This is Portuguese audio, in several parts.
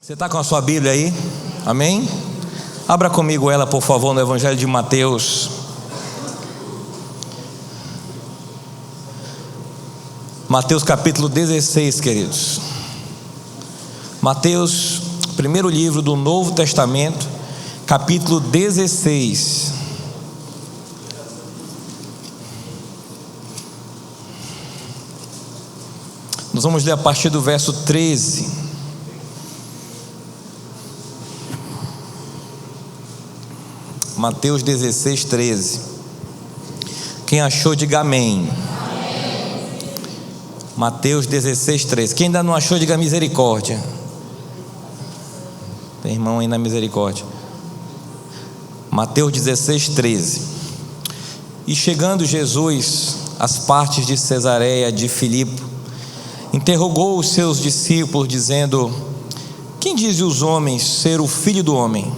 Você está com a sua Bíblia aí? Amém? Abra comigo ela, por favor, no Evangelho de Mateus. Mateus capítulo 16, queridos. Mateus, primeiro livro do Novo Testamento, capítulo 16. Nós vamos ler a partir do verso 13. Mateus 16, 13. Quem achou, diga amém. Mateus 16, 13. Quem ainda não achou, diga misericórdia. Tem irmão aí na misericórdia. Mateus 16, 13. E chegando Jesus às partes de Cesareia de Filipe, interrogou os seus discípulos, dizendo: quem dizem os homens ser o Filho do Homem?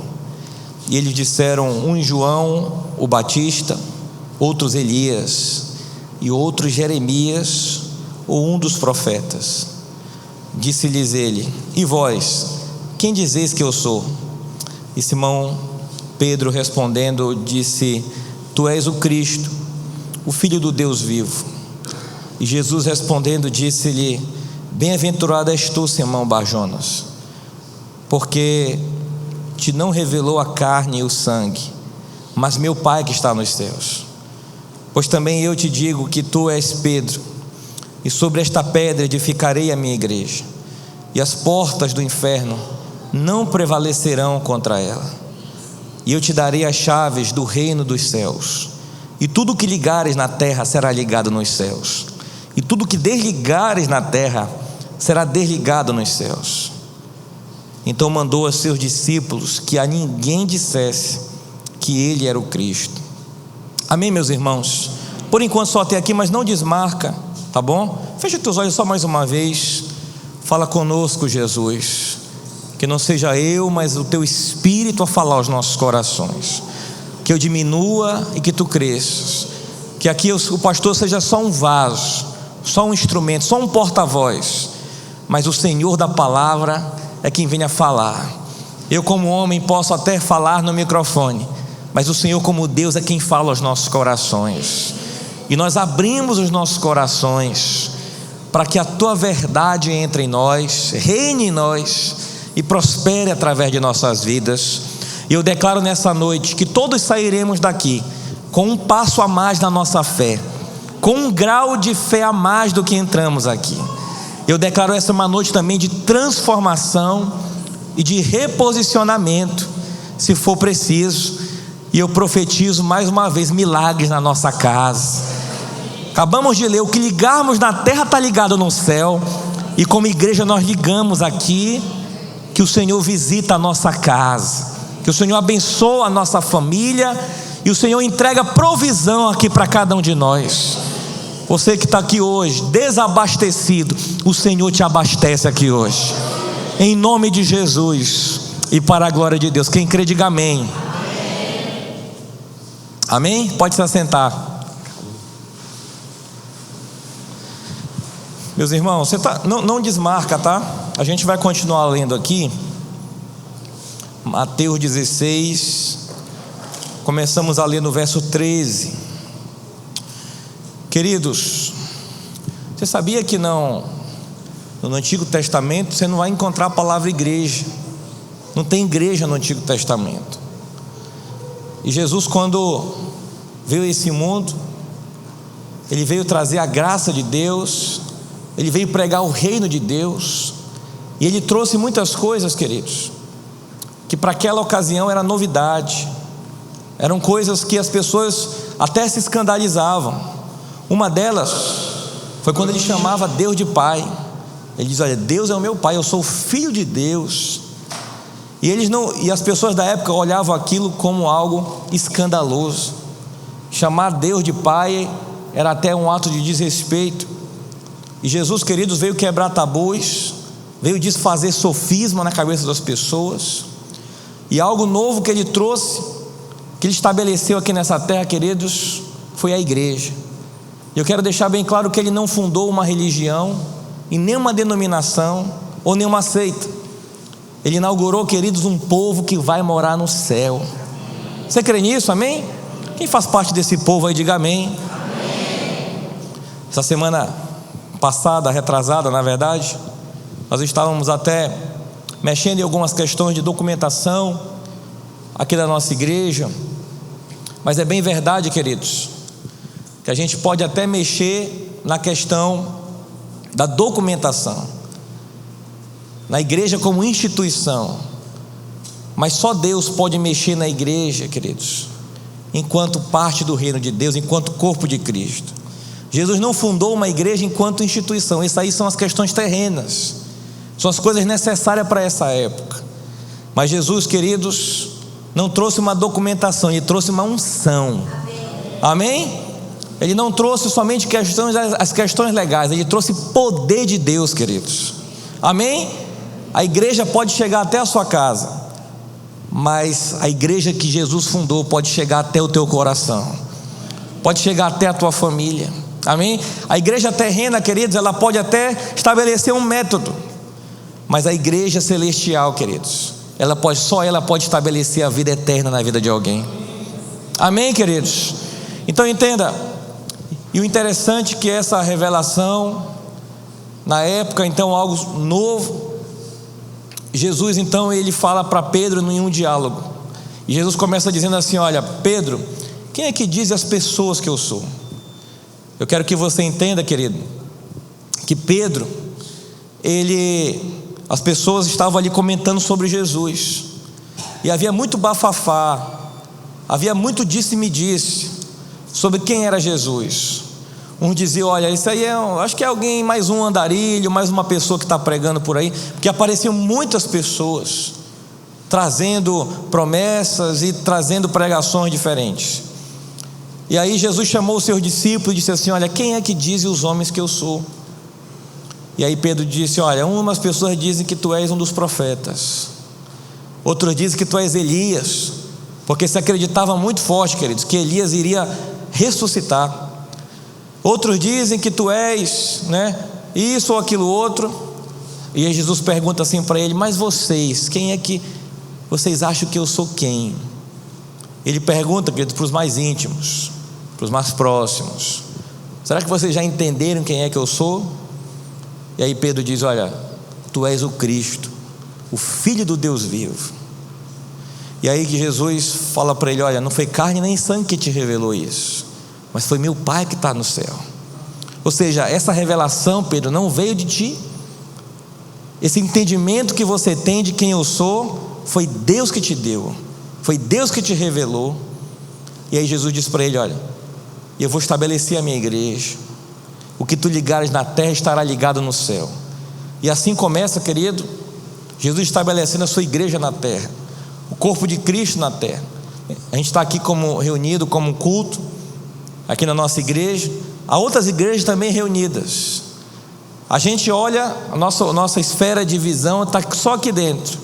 E eles disseram: um João o Batista, outros Elias, e outros Jeremias, ou um dos profetas. Disse-lhes ele: e vós, quem dizeis que eu sou? E Simão Pedro respondendo disse: tu és o Cristo, o Filho do Deus vivo. E Jesus respondendo disse-lhe: bem-aventurado és tu, Simão Bar-Jonas, porque te não revelou a carne e o sangue, mas meu Pai que está nos céus. Pois também eu te digo que tu és Pedro, e sobre esta pedra edificarei a minha igreja, e as portas do inferno não prevalecerão contra ela. E eu te darei as chaves do reino dos céus, e tudo que ligares na terra será ligado nos céus, e tudo que desligares na terra será desligado nos céus. Então mandou a seus discípulos que a ninguém dissesse que ele era o Cristo. Amém, meus irmãos? Por enquanto só até aqui, mas não desmarca, tá bom? Fecha teus olhos só mais uma vez. Fala conosco, Jesus. Que não seja eu, mas o teu Espírito a falar aos nossos corações. Que eu diminua e que tu cresças. Que aqui o pastor seja só um vaso, só um instrumento, só um porta-voz, mas o Senhor da palavra é quem venha falar. Eu como homem posso até falar no microfone, mas o Senhor como Deus é quem fala aos nossos corações. E nós abrimos os nossos corações para que a tua verdade entre em nós, reine em nós e prospere através de nossas vidas. E eu declaro nessa noite que todos sairemos daqui com um passo a mais na nossa fé, com um grau de fé a mais do que entramos aqui. Eu declaro essa uma noite também de transformação e de reposicionamento, se for preciso. E eu profetizo mais uma vez milagres na nossa casa. Acabamos de ler: o que ligarmos na terra está ligado no céu. E como igreja nós ligamos aqui. Que o Senhor visita a nossa casa, que o Senhor abençoa a nossa família, e o Senhor entrega provisão aqui para cada um de nós. Você que está aqui hoje desabastecido, o Senhor te abastece aqui hoje, em nome de Jesus e para a glória de Deus. Quem crê, diga amém. Amém? Pode se assentar. Meus irmãos, não desmarca, tá? A gente vai continuar lendo aqui Mateus 16. Começamos a ler no verso 13. Queridos, você sabia que no Antigo Testamento você não vai encontrar a palavra igreja? Não tem igreja no Antigo Testamento. E Jesus, quando veio a esse mundo, ele veio trazer a graça de Deus, ele veio pregar o reino de Deus, e ele trouxe muitas coisas, queridos, que para aquela ocasião era novidade, eram coisas que as pessoas até se escandalizavam. Uma delas foi quando ele chamava Deus de Pai. Ele diz: olha, Deus é o meu Pai, eu sou filho de Deus. E as pessoas da época olhavam aquilo como algo escandaloso. Chamar Deus de Pai era até um ato de desrespeito. E Jesus, queridos, veio quebrar tabus, veio desfazer sofisma na cabeça das pessoas. E algo novo que ele trouxe, que ele estabeleceu aqui nessa terra, queridos, foi a igreja. Eu quero deixar bem claro que ele não fundou uma religião, em nenhuma denominação ou nenhuma seita. Ele inaugurou, queridos, um povo que vai morar no céu. Você crê nisso, amém? Quem faz parte desse povo aí, diga amém. Essa semana passada, retrasada, na verdade, nós estávamos até mexendo em algumas questões de documentação aqui da nossa igreja. Mas é bem verdade, queridos, que a gente pode até mexer na questão da documentação, na igreja como instituição, mas só Deus pode mexer na igreja, queridos, enquanto parte do reino de Deus, enquanto corpo de Cristo. Jesus não fundou uma igreja enquanto instituição. Isso aí são as questões terrenas, são as coisas necessárias para essa época. Mas Jesus, queridos, não trouxe uma documentação, Ele trouxe uma unção. Amém? Ele não trouxe somente as questões legais, Ele trouxe poder de Deus, queridos. Amém? A igreja pode chegar até a sua casa, mas a igreja que Jesus fundou pode chegar até o teu coração, pode chegar até a tua família. Amém? A igreja terrena, queridos, ela pode até estabelecer um método, mas a igreja celestial, queridos, só ela pode estabelecer a vida eterna na vida de alguém. Amém, queridos? Então entenda, e o interessante é que essa revelação, na época, então, algo novo. Jesus, então, ele fala para Pedro em um diálogo, e Jesus começa dizendo assim: olha, Pedro, quem é que diz as pessoas que eu sou? Eu quero que você entenda, querido, que Pedro, as pessoas estavam ali comentando sobre Jesus, e havia muito bafafá, havia muito disse-me-disse sobre quem era Jesus. Uns diziam: olha, isso aí acho que é alguém, mais um andarilho, mais uma pessoa que está pregando por aí, porque apareciam muitas pessoas trazendo promessas e trazendo pregações diferentes. E aí Jesus chamou os seus discípulos e disse assim: olha, quem é que dizem os homens que eu sou? E aí Pedro disse: olha, umas pessoas dizem que tu és um dos profetas, outros dizem que tu és Elias, porque se acreditava muito forte, queridos, que Elias iria ressuscitar. Outros dizem que tu és, isso ou aquilo outro. E aí Jesus pergunta assim para ele: mas vocês, quem é que vocês acham que eu sou quem? Ele pergunta, querido, para os mais íntimos, para os mais próximos: será que vocês já entenderam quem é que eu sou? E aí Pedro diz: olha, tu és o Cristo, o Filho do Deus vivo. E aí que Jesus fala para ele: olha, não foi carne nem sangue que te revelou isso, mas foi meu Pai que está no céu. Ou seja, essa revelação, Pedro, não veio de ti. Esse entendimento que você tem de quem eu sou, foi Deus que te deu, foi Deus que te revelou. E aí Jesus diz para ele: olha, eu vou estabelecer a minha igreja, o que tu ligares na terra estará ligado no céu. E assim começa, querido, Jesus estabelecendo a sua igreja na terra, o corpo de Cristo na terra. A gente está aqui reunido como um culto, aqui na nossa igreja. Há outras igrejas também reunidas. A gente olha, a nossa esfera de visão está só aqui dentro,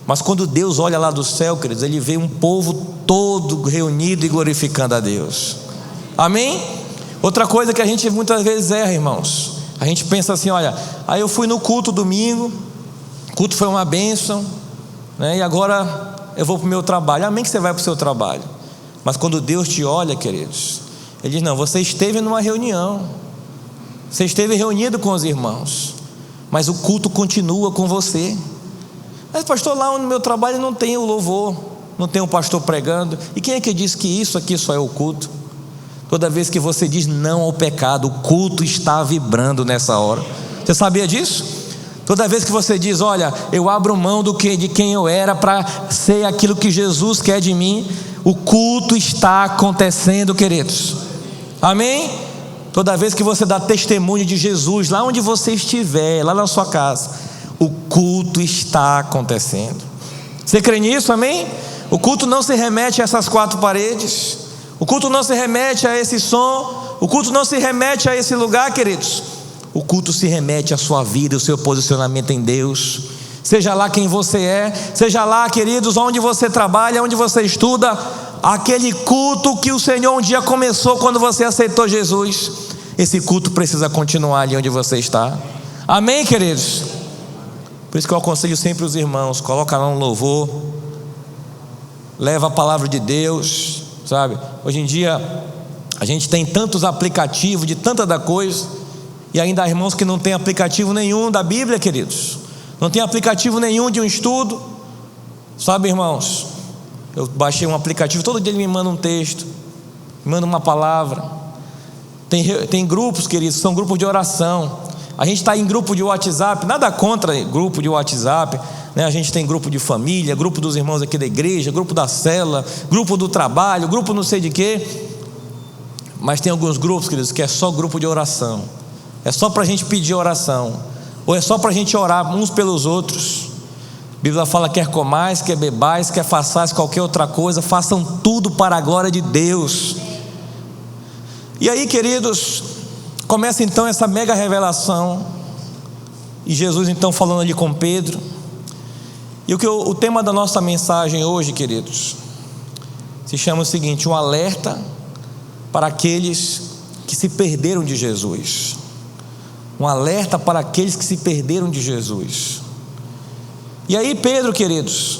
mas quando Deus olha lá do céu, queridos, Ele vê um povo todo reunido e glorificando a Deus. Amém? Outra coisa que a gente muitas vezes erra, irmãos, a gente pensa assim: olha, aí eu fui no culto domingo, o culto foi uma bênção, e agora eu vou para o meu trabalho. Amém que você vai para o seu trabalho, mas quando Deus te olha, queridos, Ele diz: não, você esteve numa reunião, você esteve reunido com os irmãos, mas o culto continua com você. Mas pastor, lá no meu trabalho não tem o louvor, não tem o pastor pregando. E quem é que diz que isso aqui só é o culto? Toda vez que você diz não ao pecado, o culto está vibrando nessa hora. Você sabia disso? Toda vez que você diz: olha, eu abro mão de quem eu era para ser aquilo que Jesus quer de mim, o culto está acontecendo, queridos. Amém? Toda vez que você dá testemunho de Jesus, lá onde você estiver, lá na sua casa, o culto está acontecendo. Você crê nisso? Amém? O culto não se remete a essas quatro paredes, o culto não se remete a esse som, o culto não se remete a esse lugar, queridos. O culto se remete à sua vida, ao seu posicionamento em Deus. Seja lá quem você é, seja lá, queridos, onde você trabalha, onde você estuda, aquele culto que o Senhor um dia começou quando você aceitou Jesus, esse culto precisa continuar ali onde você está. Amém, queridos? Por isso que eu aconselho sempre os irmãos: coloca lá um louvor, leva a palavra de Deus, sabe? Hoje em dia a gente tem tantos aplicativos de tanta da coisa, e ainda há irmãos que não tem aplicativo nenhum da Bíblia, queridos. Não tem aplicativo nenhum de um estudo, sabe, irmãos? Eu baixei um aplicativo, todo dia ele me manda um texto, me manda uma palavra. Tem grupos, queridos, são grupos de oração. A gente está em grupo de WhatsApp, nada contra grupo de WhatsApp, né? A gente tem grupo de família, grupo dos irmãos aqui da igreja, grupo da célula, grupo do trabalho, grupo não sei de quê. Mas tem alguns grupos, queridos, que é só grupo de oração. É só para a gente pedir oração, ou é só para a gente orar uns pelos outros. A Bíblia fala: quer comais, quer bebais, quer façais qualquer outra coisa, façam tudo para a glória de Deus. E aí, queridos, começa então essa mega revelação, e Jesus então falando ali com Pedro. E o tema da nossa mensagem hoje, queridos, se chama o seguinte: um alerta para aqueles que se perderam de Jesus. Um alerta para aqueles que se perderam de Jesus. E aí Pedro, queridos,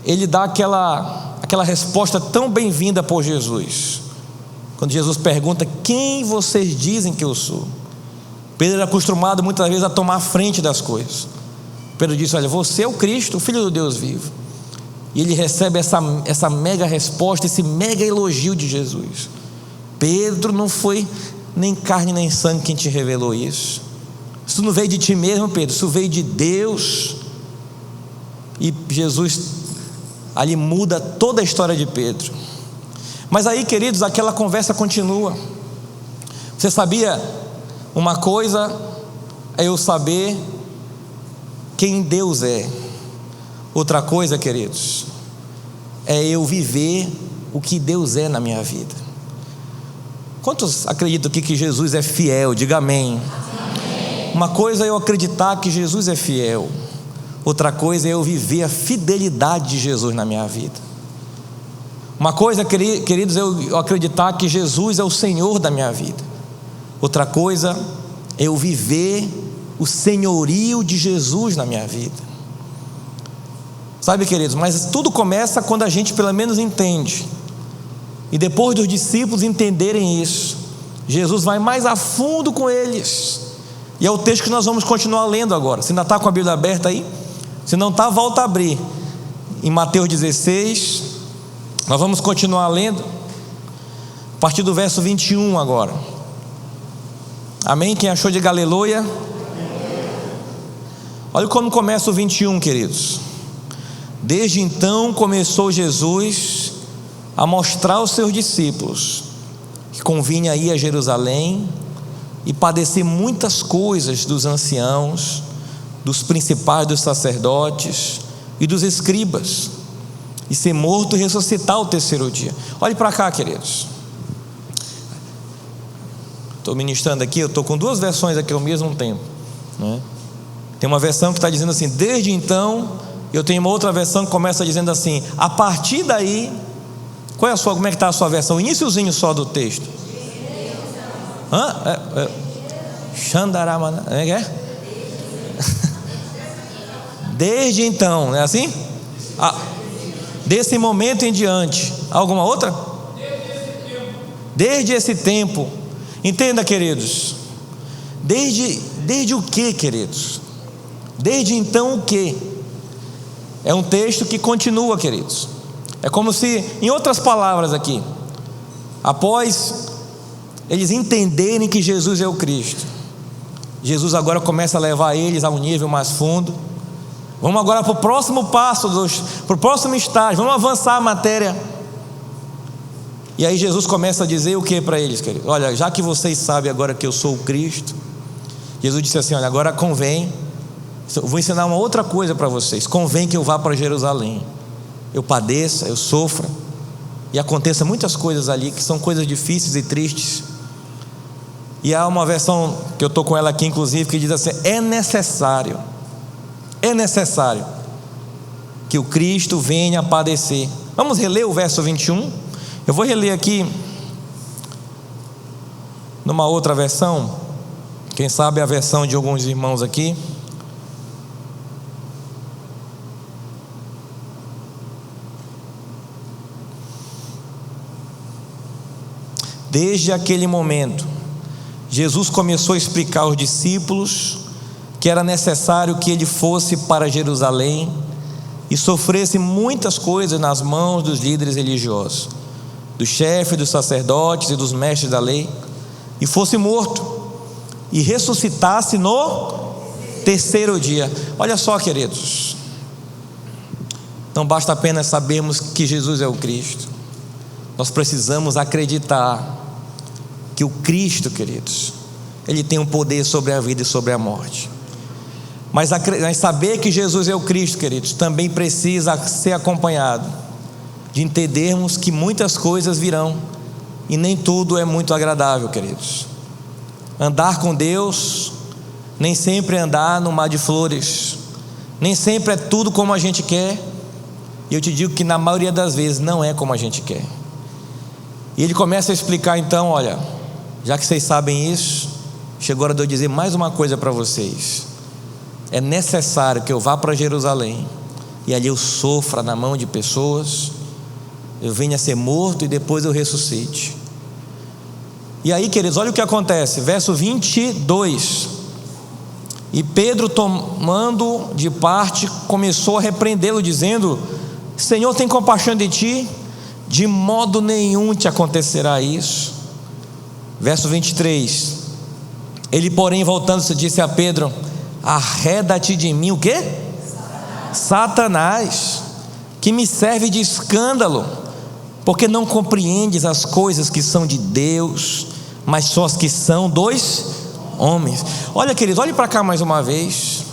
ele dá aquela resposta tão bem-vinda por Jesus. Quando Jesus pergunta: quem vocês dizem que eu sou? Pedro era acostumado muitas vezes a tomar a frente das coisas. Pedro disse: olha, você é o Cristo, o Filho do Deus vivo. E ele recebe essa mega resposta, esse mega elogio de Jesus. Pedro, não foi nem carne nem sangue quem te revelou isso. Isso não veio de ti mesmo, Pedro, isso veio de Deus. E Jesus ali muda toda a história de Pedro. Mas aí, queridos, aquela conversa continua. Você sabia? Uma coisa é eu saber quem Deus é. Outra coisa, queridos, é eu viver o que Deus é na minha vida. Quantos acreditam aqui que Jesus é fiel? Diga amém. Amém. Uma coisa é eu acreditar que Jesus é fiel, outra coisa é eu viver a fidelidade de Jesus na minha vida. Uma coisa, queridos, é eu acreditar que Jesus é o Senhor da minha vida. Outra coisa é eu viver o senhorio de Jesus na minha vida. Sabe, queridos, mas tudo começa quando a gente pelo menos entende. E depois dos discípulos entenderem isso, Jesus vai mais a fundo com eles. E é o texto que nós vamos continuar lendo agora. Se ainda está com a Bíblia aberta aí, se não está, volta a abrir. Em Mateus 16, nós vamos continuar lendo, a partir do verso 21 agora. Amém? Quem achou, diga aleluia. Olha como começa o 21, queridos. Desde então começou Jesus a mostrar aos seus discípulos que convinha ir a Jerusalém e padecer muitas coisas dos anciãos, dos principais dos sacerdotes e dos escribas, e ser morto e ressuscitar ao terceiro dia. Olhe para cá, queridos. Estou ministrando aqui, eu estou com duas versões aqui ao mesmo tempo, né? Tem uma versão que está dizendo assim: desde então. Eu tenho uma outra versão que começa dizendo assim: a partir daí. Qual é a sua? Como é que está a sua versão? O iniciozinho só do texto. Xandaramana. É? Desde então, não é assim? Desse momento em diante. Alguma outra? Desde esse tempo. Entenda, queridos. Desde o que, queridos? Desde então o que? É um texto que continua, queridos. É como se, em outras palavras aqui, após eles entenderem que Jesus é o Cristo, Jesus agora começa a levar eles a um nível mais fundo. Vamos agora para o próximo passo, para o próximo estágio. Vamos avançar a matéria. E aí Jesus começa a dizer o que para eles, queridos? Olha, já que vocês sabem agora que eu sou o Cristo, Jesus disse assim: olha, agora convém. Eu vou ensinar uma outra coisa para vocês. Convém que eu vá para Jerusalém, eu padeça, eu sofra, e aconteça muitas coisas ali que são coisas difíceis e tristes. E há uma versão que eu estou com ela aqui, inclusive, que diz assim: é necessário que o Cristo venha a padecer. Vamos reler o verso 21. Eu vou reler aqui numa outra versão, quem sabe a versão de alguns irmãos aqui. Desde aquele momento, Jesus começou a explicar aos discípulos que era necessário que ele fosse para Jerusalém e sofresse muitas coisas nas mãos dos líderes religiosos, dos chefes, dos sacerdotes e dos mestres da lei, e fosse morto e ressuscitasse no terceiro dia. Olha só, queridos, não basta apenas sabermos que Jesus é o Cristo, nós precisamos acreditar que o Cristo, queridos, ele tem um poder sobre a vida e sobre a morte. Mas saber que Jesus é o Cristo, queridos, também precisa ser acompanhado de entendermos que muitas coisas virão e nem tudo é muito agradável, queridos. Andar com Deus nem sempre é andar no mar de flores, nem sempre é tudo como a gente quer, e eu te digo que na maioria das vezes não é como a gente quer. E ele começa a explicar então: olha, já que vocês sabem isso, chegou a hora de eu dizer mais uma coisa para vocês. É necessário que eu vá para Jerusalém e ali eu sofra na mão de pessoas, eu venha a ser morto e depois eu ressuscite. E aí, queridos, olha o que acontece, verso 22. E Pedro, tomando de parte, começou a repreendê-lo, dizendo: Senhor, tem compaixão de ti, de modo nenhum te acontecerá isso. Verso 23. Ele, porém, voltando-se, disse a Pedro: arreda-te de mim, o quê? Satanás, que me serve de escândalo, porque não compreendes as coisas que são de Deus, mas só as que são dos homens. Olha, queridos, olhe para cá mais uma vez.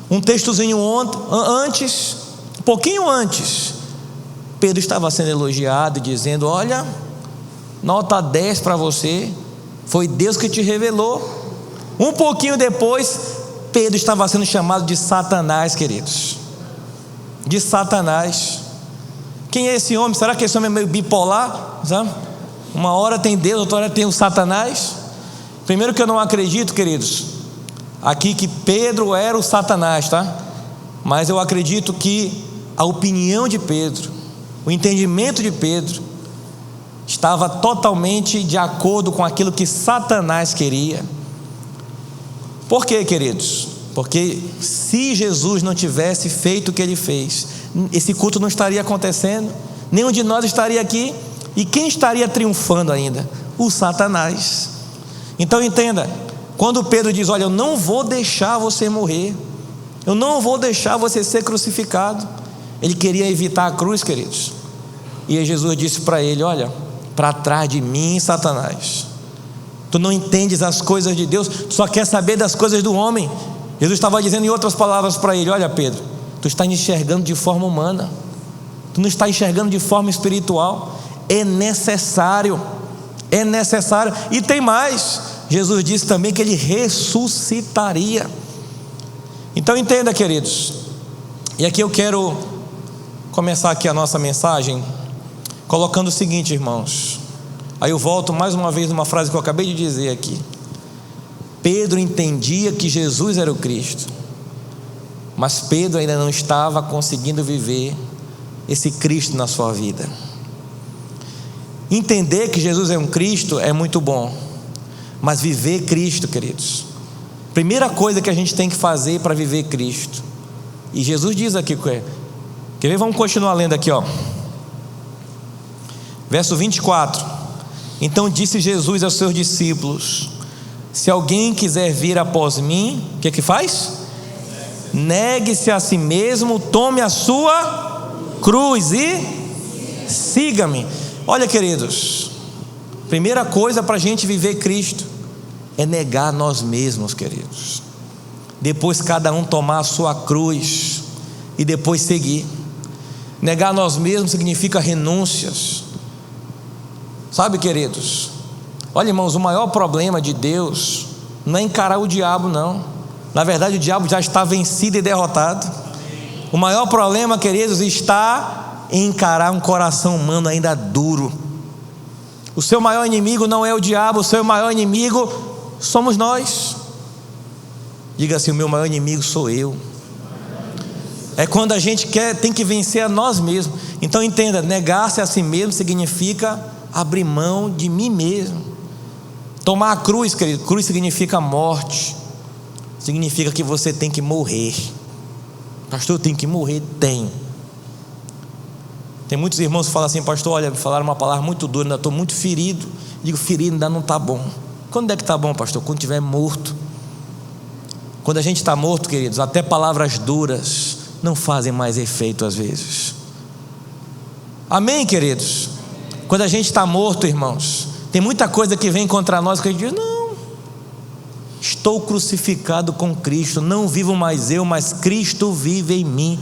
Um textozinho antes, um pouquinho antes, Pedro estava sendo elogiado, dizendo: olha, nota 10 para você, foi Deus que te revelou. Um pouquinho depois, Pedro estava sendo chamado de Satanás, queridos, de Satanás. Quem é esse homem? Será que esse homem é meio bipolar? Sabe? Uma hora tem Deus, outra hora tem o Satanás. Primeiro que eu não acredito, queridos, aqui que Pedro era o Satanás, tá? Mas eu acredito que a opinião de Pedro, o entendimento de Pedro, estava totalmente de acordo com aquilo que Satanás queria. Por quê, queridos? Porque se Jesus não tivesse feito o que ele fez, esse culto não estaria acontecendo, nenhum de nós estaria aqui, e quem estaria triunfando ainda? O Satanás. Então entenda, quando Pedro diz: olha, eu não vou deixar você morrer, eu não vou deixar você ser crucificado, ele queria evitar a cruz, queridos. E Jesus disse para ele: olha, para trás de mim, Satanás, tu não entendes as coisas de Deus, tu só quer saber das coisas do homem. Jesus estava dizendo em outras palavras para ele: olha, Pedro, tu está enxergando de forma humana, tu não está enxergando de forma espiritual. É necessário, e tem mais, Jesus disse também que ele ressuscitaria. Então entenda, queridos, e aqui eu quero começar aqui a nossa mensagem colocando o seguinte, irmãos. Aí eu volto mais uma vez numa frase que eu acabei de dizer aqui. Pedro entendia que Jesus era o Cristo, mas Pedro ainda não estava conseguindo viver esse Cristo na sua vida. Entender que Jesus é um Cristo é muito bom, mas viver Cristo, queridos, primeira coisa que a gente tem que fazer para viver Cristo, e Jesus diz aqui, quer ver? Vamos continuar lendo aqui, ó. Verso 24. Então disse Jesus aos seus discípulos: se alguém quiser vir após mim, o que faz? Negue-se a si mesmo, tome a sua cruz e siga-me. Olha, queridos, primeira coisa para a gente viver Cristo é negar nós mesmos, queridos. Depois cada um tomar a sua cruz e depois seguir. Negar nós mesmos significa renúncias. Sabe, queridos, olha, irmãos, o maior problema de Deus não é encarar o diabo, não. Na verdade, o diabo já está vencido e derrotado. O maior problema, queridos, está em encarar um coração humano ainda duro. O seu maior inimigo não é o diabo, o seu maior inimigo somos nós. Diga assim: o meu maior inimigo sou eu. É quando a gente tem que vencer a nós mesmos. Então entenda, negar-se a si mesmo significa abrir mão de mim mesmo. Tomar a cruz, querido, cruz significa morte, significa que você tem que morrer. Pastor, eu tenho que morrer? Tem muitos irmãos que falam assim: pastor, olha, falaram uma palavra muito dura, ainda estou muito ferido. Digo, ferido ainda não está bom. Quando é que está bom, pastor? Quando estiver morto. Quando a gente está morto, queridos, até palavras duras não fazem mais efeito às vezes. Amém, queridos? Quando a gente está morto, irmãos, tem muita coisa que vem contra nós que a gente diz: não, estou crucificado com Cristo, não vivo mais eu, mas Cristo vive em mim.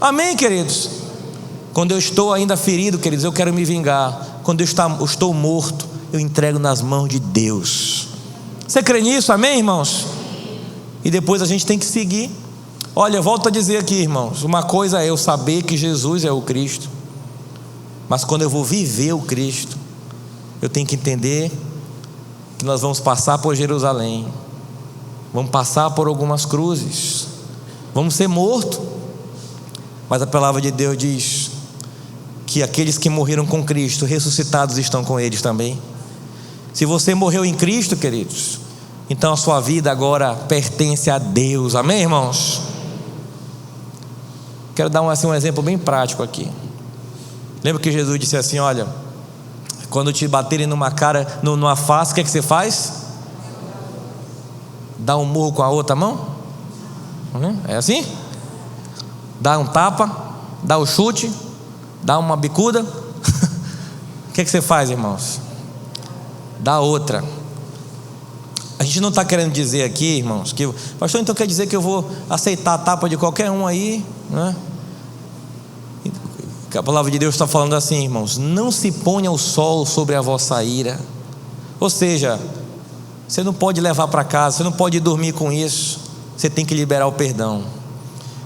Amém, queridos? Quando eu estou ainda ferido, queridos, eu quero me vingar. Quando eu estou morto, eu entrego nas mãos de Deus. Você crê nisso? Amém, irmãos? E depois a gente tem que seguir. Olha, eu volto a dizer aqui, irmãos, uma coisa é eu saber que Jesus é o Cristo, mas quando eu vou viver o Cristo, eu tenho que entender que nós vamos passar por Jerusalém, vamos passar por algumas cruzes, vamos ser mortos, mas a palavra de Deus diz que aqueles que morreram com Cristo, ressuscitados estão com eles também. Se você morreu em Cristo, queridos, então a sua vida agora pertence a Deus. Amém, irmãos? Quero dar um exemplo bem prático aqui. Lembra que Jesus disse assim: olha, quando te baterem numa face, o que é que você faz? Dá um murro com a outra mão? É assim? Dá um tapa, dá um chute, dá uma bicuda. O que é que você faz, irmãos? Dá outra. A gente não está querendo dizer aqui, irmãos, que pastor, então quer dizer que eu vou aceitar a tapa de qualquer um aí, né? A palavra de Deus está falando assim, irmãos: não se ponha o sol sobre a vossa ira. Ou seja, você não pode levar para casa, você não pode dormir com isso, você tem que liberar o perdão.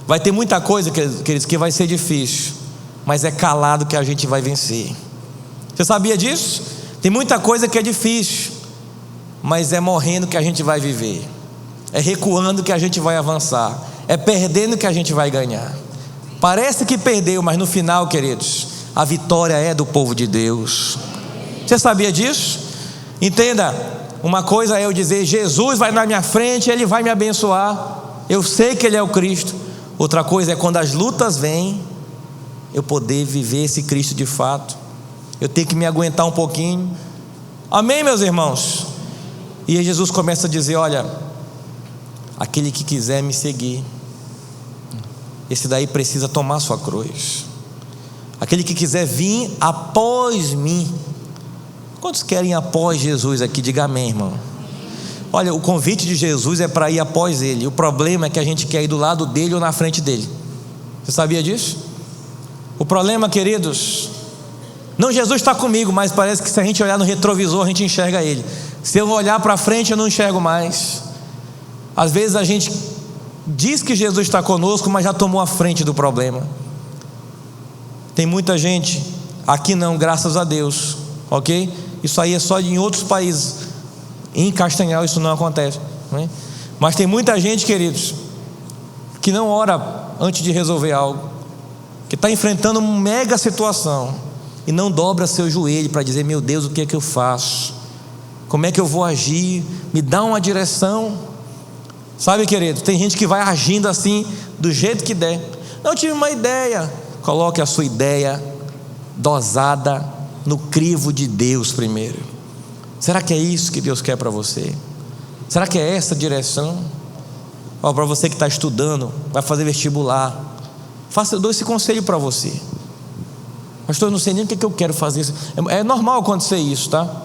Vai ter muita coisa, queridos, que vai ser difícil, mas é calado que a gente vai vencer. Você sabia disso? Tem muita coisa que é difícil, mas é morrendo que a gente vai viver, é recuando que a gente vai avançar, é perdendo que a gente vai ganhar. Parece que perdeu, mas no final, queridos, a vitória é do povo de Deus. Você sabia disso? Entenda, uma coisa é eu dizer: Jesus vai na minha frente, Ele vai me abençoar, eu sei que Ele é o Cristo. Outra coisa é quando as lutas vêm, eu poder viver esse Cristo de fato. Eu tenho que me aguentar um pouquinho. Amém, meus irmãos? E aí Jesus começa a dizer: olha, aquele que quiser me seguir, esse daí precisa tomar sua cruz. Aquele que quiser vir após mim. Quantos querem ir após Jesus aqui? Diga amém, irmão. Olha, o convite de Jesus é para ir após Ele. O problema é que a gente quer ir do lado dele ou na frente dele. Você sabia disso? O problema, queridos, não, Jesus está comigo, mas parece que se a gente olhar no retrovisor, a gente enxerga Ele. Se eu olhar para frente, eu não enxergo mais. Às vezes a gente diz que Jesus está conosco, mas já tomou a frente do problema. Tem muita gente, aqui não, graças a Deus, ok? Isso aí é só em outros países. Em Castanhal isso não acontece, né? Mas tem muita gente, queridos, que não ora antes de resolver algo, que está enfrentando uma mega situação e não dobra seu joelho para dizer: meu Deus, o que é que eu faço? Como é que eu vou agir? Me dá uma direção. Sabe, querido, tem gente que vai agindo assim, do jeito que der. Não, eu tive uma ideia. Coloque a sua ideia dosada no crivo de Deus primeiro. Será que é isso que Deus quer para você? Será que é essa a direção? Para você que está estudando, vai fazer vestibular, eu dou esse conselho para você. Pastor, eu não sei nem o que eu quero fazer. É normal acontecer isso, tá?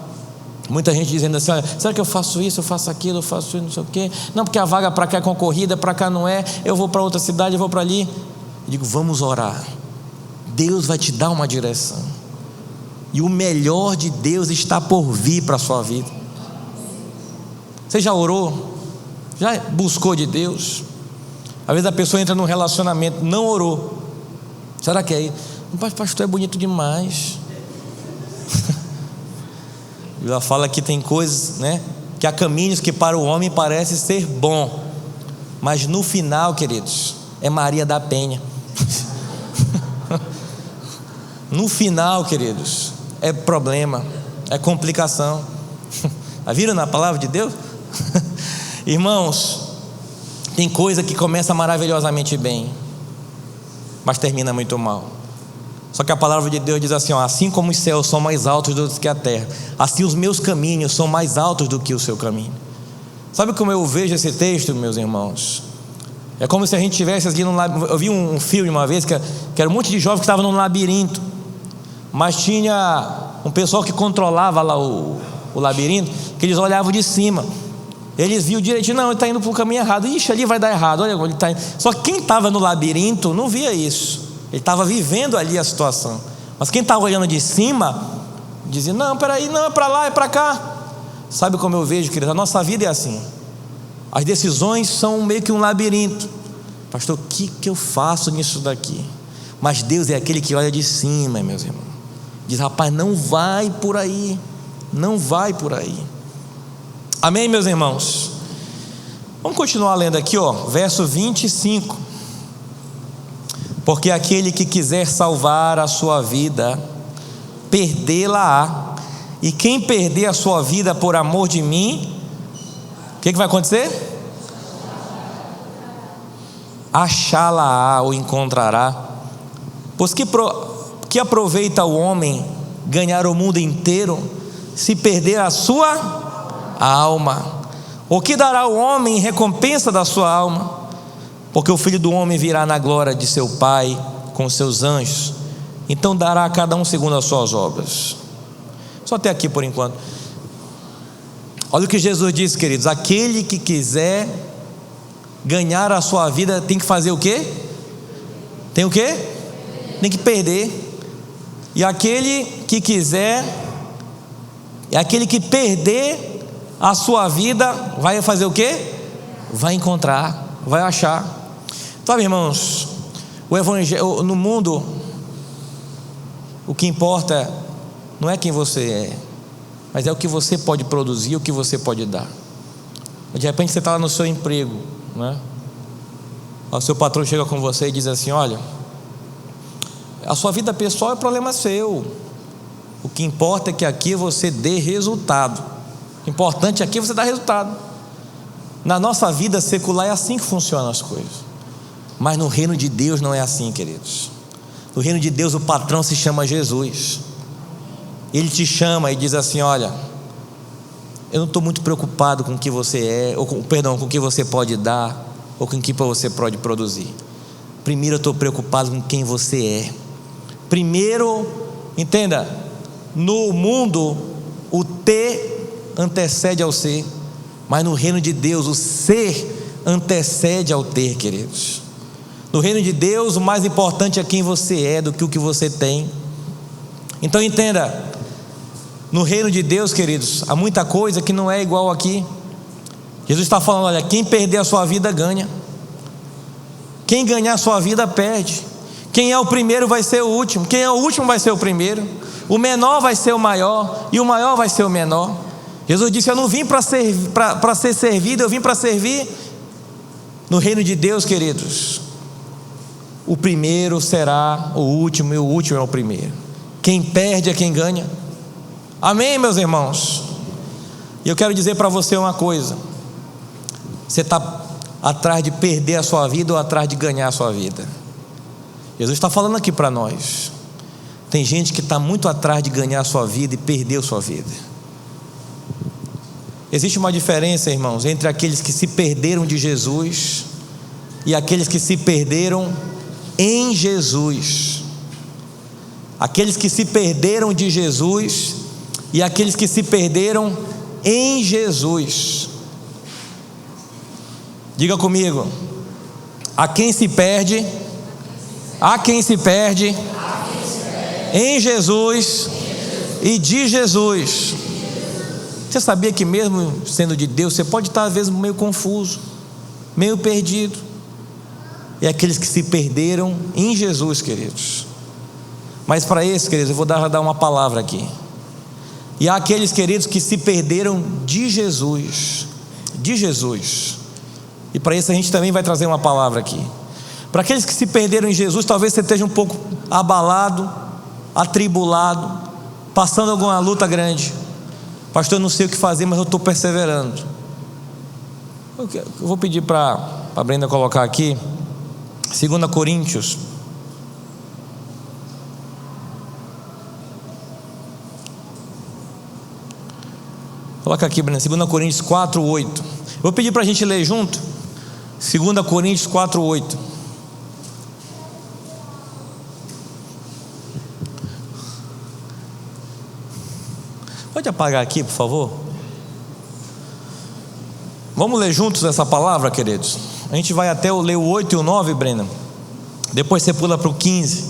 Muita gente dizendo assim: olha, será que eu faço isso, eu faço aquilo, eu faço isso, não sei o quê? Não, porque a vaga para cá é concorrida, para cá não é. Eu vou para outra cidade, eu vou para ali. Eu digo: vamos orar. Deus vai te dar uma direção, e o melhor de Deus está por vir para a sua vida. Você já orou? Já buscou de Deus? Às vezes a pessoa entra num relacionamento, não orou. Será que é isso? Pastor, é bonito demais. Ela fala que tem coisas, né, que há caminhos que para o homem parece ser bom, mas no final, queridos, é Maria da Penha. No final, queridos, é problema, é complicação. Viram na palavra de Deus? Irmãos, tem coisa que começa maravilhosamente bem, mas termina muito mal. Só que a palavra de Deus diz assim, assim como os céus são mais altos do que a terra, assim os meus caminhos são mais altos do que o seu caminho. Sabe como eu vejo esse texto, meus irmãos? É como se a gente estivesse aqui num labirinto. Eu vi um filme uma vez que era um monte de jovens que estavam num labirinto, mas tinha um pessoal que controlava lá o labirinto, que eles olhavam de cima. Eles viam direitinho, não, ele está indo para o caminho errado. Ixi, ali vai dar errado, olha, ele está indo. Só que quem estava no labirinto não via isso. Ele estava vivendo ali a situação. Mas quem estava olhando de cima dizia, não, peraí, não, é para lá, é para cá. Sabe como eu vejo, querido? A nossa vida é assim. As decisões são meio que um labirinto. Pastor, o que eu faço nisso daqui? Mas Deus é aquele que olha de cima, meus irmãos. Diz, rapaz, não vai por aí. Não vai por aí. Amém, meus irmãos? Vamos continuar lendo aqui, verso 25. Porque aquele que quiser salvar a sua vida, perdê-la-á. E quem perder a sua vida por amor de mim, o que vai acontecer? Achá-la-á ou encontrará. Pois que aproveita o homem ganhar o mundo inteiro, se perder a sua alma? O que dará o homem em recompensa da sua alma? Porque o Filho do Homem virá na glória de seu Pai com os seus anjos, então dará a cada um segundo as suas obras. Só até aqui por enquanto. Olha o que Jesus disse, queridos: aquele que quiser ganhar a sua vida tem que fazer o quê? Tem o quê? Tem que perder. E aquele que quiser, aquele que perder a sua vida, vai fazer o quê? Vai encontrar, vai achar. Sabe, irmãos, o evangelho no mundo, o que importa não é quem você é, mas é o que você pode produzir, o que você pode dar. De repente você está lá no seu emprego, né? O seu patrão chega com você e diz assim: olha, a sua vida pessoal é problema seu, o que importa é que aqui você dê resultado. O importante aqui é você dar resultado. Na nossa vida secular é assim que funcionam as coisas, mas no reino de Deus não é assim, queridos. No reino de Deus o patrão se chama Jesus. Ele te chama e diz assim: olha, eu não estou muito preocupado com o que você é, com o que você pode dar, ou com o que você pode produzir. Primeiro eu estou preocupado com quem você é. Primeiro, entenda, no mundo o ter antecede ao ser, mas no reino de Deus o ser antecede ao ter, queridos. No reino de Deus o mais importante é quem você é do que o que você tem. Então entenda, no reino de Deus, queridos, há muita coisa que não é igual aqui. Jesus está falando: olha, quem perder a sua vida ganha, quem ganhar a sua vida perde. Quem é o primeiro vai ser o último, quem é o último vai ser o primeiro, o menor vai ser o maior, e o maior vai ser o menor. Jesus disse: eu não vim para ser servido, eu vim para servir. No reino de Deus, queridos, o primeiro será o último e o último é o primeiro. Quem perde é quem ganha. Amém, meus irmãos? E eu quero dizer para você uma coisa: você está atrás de perder a sua vida ou atrás de ganhar a sua vida? Jesus está falando aqui para nós. Tem gente que está muito atrás de ganhar a sua vida e perdeu a sua vida. Existe uma diferença, irmãos, entre aqueles que se perderam de Jesus e aqueles que se perderam em Jesus. Aqueles que se perderam de Jesus e aqueles que se perderam em Jesus. Diga comigo: a quem se perde em Jesus e de Jesus. Você sabia que mesmo sendo de Deus, você pode estar às vezes meio confuso, meio perdido? E aqueles que se perderam em Jesus, queridos. Mas para esses, queridos, eu vou dar uma palavra aqui. E há aqueles, queridos, que se perderam de Jesus. De Jesus. E para isso a gente também vai trazer uma palavra aqui. Para aqueles que se perderam em Jesus, talvez você esteja um pouco abalado, atribulado, passando alguma luta grande. Pastor, eu não sei o que fazer, mas eu estou perseverando. Eu vou pedir para a Brenda colocar aqui 2 Coríntios. Coloca aqui, Brenda, 2 Coríntios 4:8. Vou pedir para a gente ler junto. 2 Coríntios 4:8. Pode apagar aqui, por favor? Vamos ler juntos essa palavra, queridos? A gente vai até ler o 8 e o 9, Brenda. Depois você pula para o 15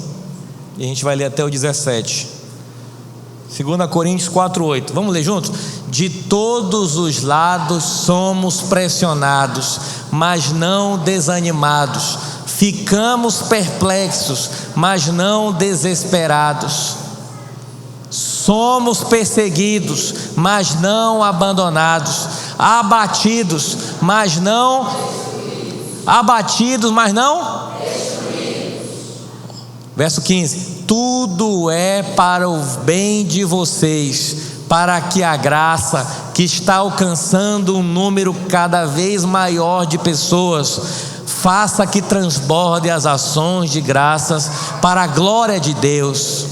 e a gente vai ler até o 17. 2 Coríntios 4:8. Vamos ler juntos? De todos os lados somos pressionados, mas não desanimados. Ficamos perplexos, mas não desesperados. Somos perseguidos, mas não abandonados. Abatidos, mas não Verso 15. Tudo é para o bem de vocês, para que a graça que está alcançando um número cada vez maior de pessoas faça que transborde as ações de graças para a glória de Deus.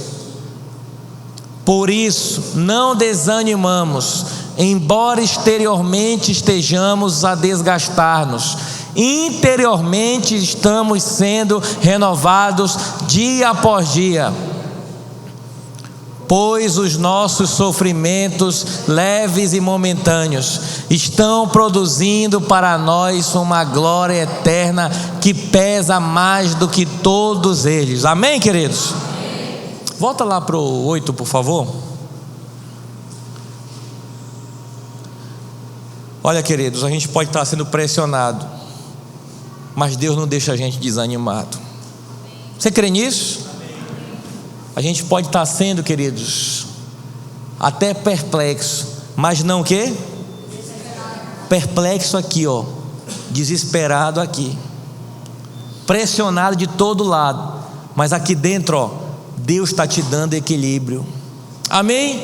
Por isso, não desanimamos, embora exteriormente estejamos a desgastar-nos, interiormente estamos sendo renovados dia após dia, pois os nossos sofrimentos leves e momentâneos estão produzindo para nós uma glória eterna que pesa mais do que todos eles. Amém, queridos? Volta lá para o 8, por favor. Olha, queridos, a gente pode estar sendo pressionado, mas Deus não deixa a gente desanimado. Você crê nisso? A gente pode estar sendo, queridos, até perplexo, mas não o quê? Perplexo aqui, ó, desesperado aqui, pressionado de todo lado, mas aqui dentro, ó, Deus está te dando equilíbrio. Amém?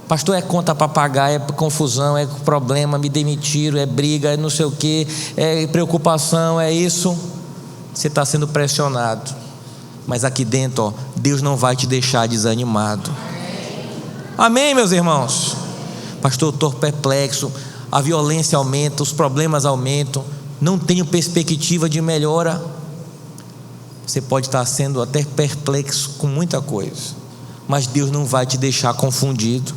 Pastor, é conta para pagar, é confusão, é problema, me demitiram, é briga, é não sei o que, é preocupação, é isso. Você está sendo pressionado, mas aqui dentro, ó, Deus não vai te deixar desanimado. Amém, meus irmãos? Pastor, eu estou perplexo, a violência aumenta, os problemas aumentam, não tenho perspectiva de melhora. Você pode estar sendo até perplexo com muita coisa, mas Deus não vai te deixar confundido.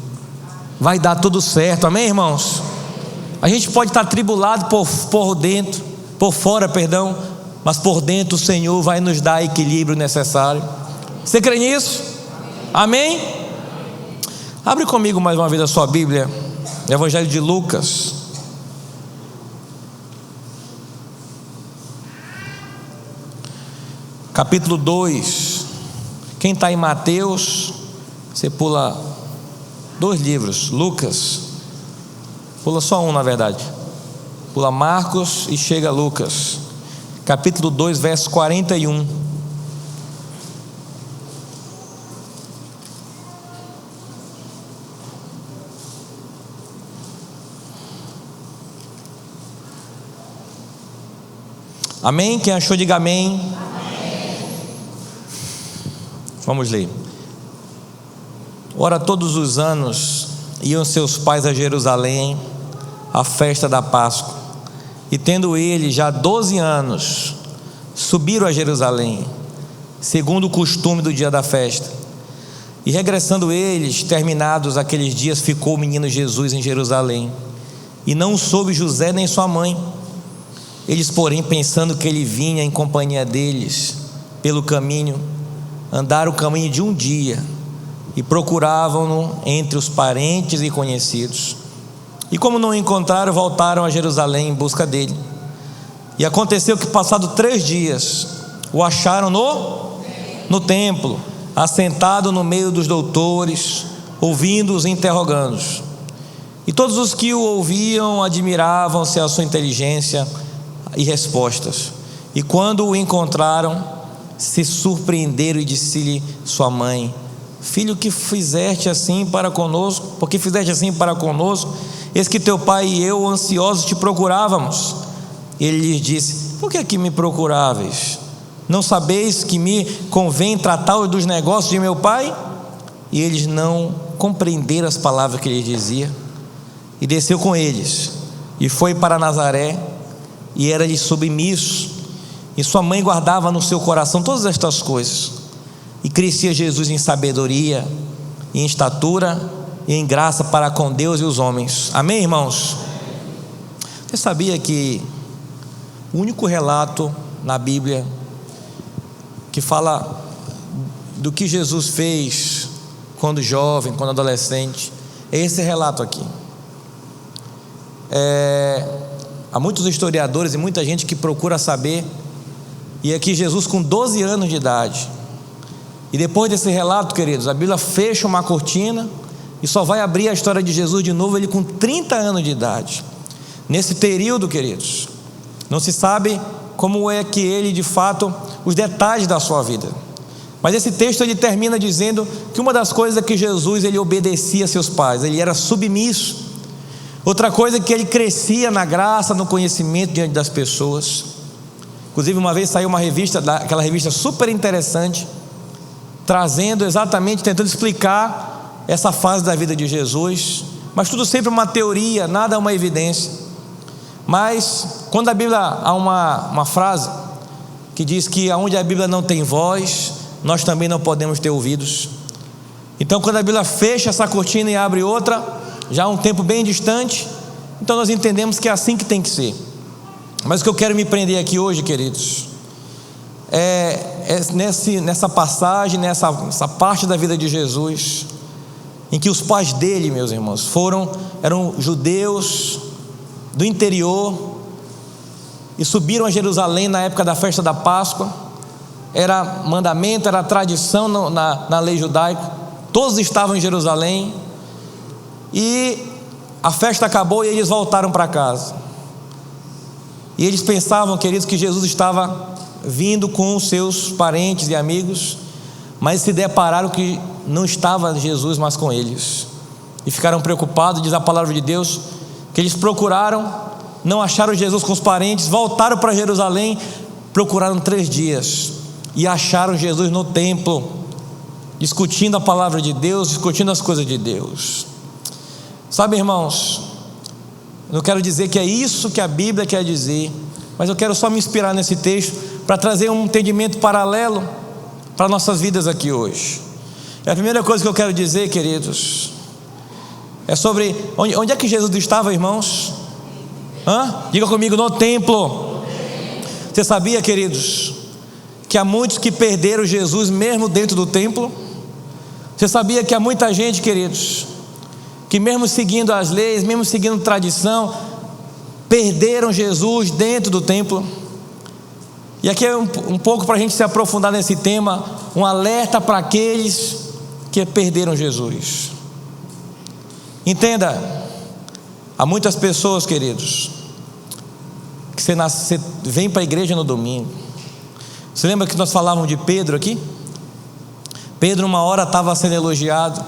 Vai dar tudo certo, amém, irmãos? A gente pode estar tribulado por fora, mas por dentro o Senhor vai nos dar o equilíbrio necessário. Você crê nisso? Amém? Abre comigo mais uma vez a sua Bíblia, Evangelho de Lucas. Capítulo 2. Quem está em Mateus, você pula 2 livros. Lucas, pula só um, na verdade. Pula Marcos e chega a Lucas. Capítulo 2, verso 41. Amém? Quem achou, diga amém. Vamos ler. Ora, todos os anos iam seus pais a Jerusalém à festa da Páscoa, e tendo ele já 12 anos, subiram a Jerusalém, segundo o costume do dia da festa. E regressando eles, terminados aqueles dias, ficou o menino Jesus em Jerusalém, e não soube José nem sua mãe. Eles, porém, pensando que ele vinha em companhia deles pelo caminho, andaram o caminho de um dia e procuravam-no entre os parentes e conhecidos. E como não o encontraram, voltaram a Jerusalém em busca dele. E aconteceu que, passado 3 dias, o acharam no templo, assentado no meio dos doutores, ouvindo-os e interrogando-os. E todos os que o ouviam admiravam-se à sua inteligência e respostas. E quando o encontraram, se surpreenderam, e disse-lhe sua mãe: Filho, que fizeste assim para conosco? Porque fizeste assim para conosco? Eis que teu pai e eu, ansiosos, te procurávamos. Ele lhes disse: por que aqui me procuráveis? Não sabeis que me convém tratar dos negócios de meu pai? E eles não compreenderam as palavras que ele dizia. E desceu com eles, e foi para Nazaré, e era-lhe submisso. E sua mãe guardava no seu coração todas estas coisas. E crescia Jesus em sabedoria, em estatura e em graça para com Deus e os homens. Amém, irmãos? Você sabia que o único relato na Bíblia que fala do que Jesus fez quando jovem, quando adolescente, é esse relato aqui? Há muitos historiadores e muita gente que procura saber, e aqui Jesus com 12 anos de idade. E depois desse relato, queridos, a Bíblia fecha uma cortina e só vai abrir a história de Jesus de novo ele com 30 anos de idade. Nesse período, queridos, não se sabe como é que ele, de fato, os detalhes da sua vida. Mas esse texto ele termina dizendo que uma das coisas é que Jesus ele obedecia a seus pais, ele era submisso. Outra coisa é que ele crescia na graça, no conhecimento diante das pessoas. Inclusive uma vez saiu uma revista, aquela revista super interessante, trazendo exatamente, tentando explicar essa fase da vida de Jesus, mas tudo sempre uma teoria, nada uma evidência. Mas quando a Bíblia há uma frase que diz que aonde a Bíblia não tem voz, nós também não podemos ter ouvidos. Então quando a Bíblia fecha essa cortina e abre outra, já há um tempo bem distante, então nós entendemos que é assim que tem que ser. Mas o que eu quero me prender aqui hoje, queridos, nessa passagem, nessa parte da vida de Jesus, em que os pais dele, meus irmãos, eram judeus do interior e subiram a Jerusalém na época da festa da Páscoa. Era mandamento, era tradição na lei judaica. Todos estavam em Jerusalém e a festa acabou e eles voltaram para casa. E eles pensavam, queridos, que Jesus estava vindo com os seus parentes e amigos, mas se depararam que não estava Jesus mais com eles, e ficaram preocupados. Diz a palavra de Deus que eles procuraram, não acharam Jesus com os parentes, voltaram para Jerusalém, procuraram 3 dias e acharam Jesus no templo, discutindo a palavra de Deus, discutindo as coisas de Deus. Sabe, irmãos, não quero dizer que é isso que a Bíblia quer dizer, mas eu quero só me inspirar nesse texto para trazer um entendimento paralelo para nossas vidas aqui hoje. E a primeira coisa que eu quero dizer, queridos, é sobre onde é que Jesus estava, irmãos? Diga comigo: no templo. Você sabia, queridos, que há muitos que perderam Jesus mesmo dentro do templo? Você sabia que há muita gente, queridos, que mesmo seguindo as leis, mesmo seguindo tradição, perderam Jesus dentro do templo? E aqui é um pouco para a gente se aprofundar nesse tema, um alerta para aqueles que perderam Jesus. Entenda, há muitas pessoas, queridos, que você vem para a igreja no domingo. Você lembra que nós falávamos de Pedro aqui? Pedro uma hora estava sendo elogiado,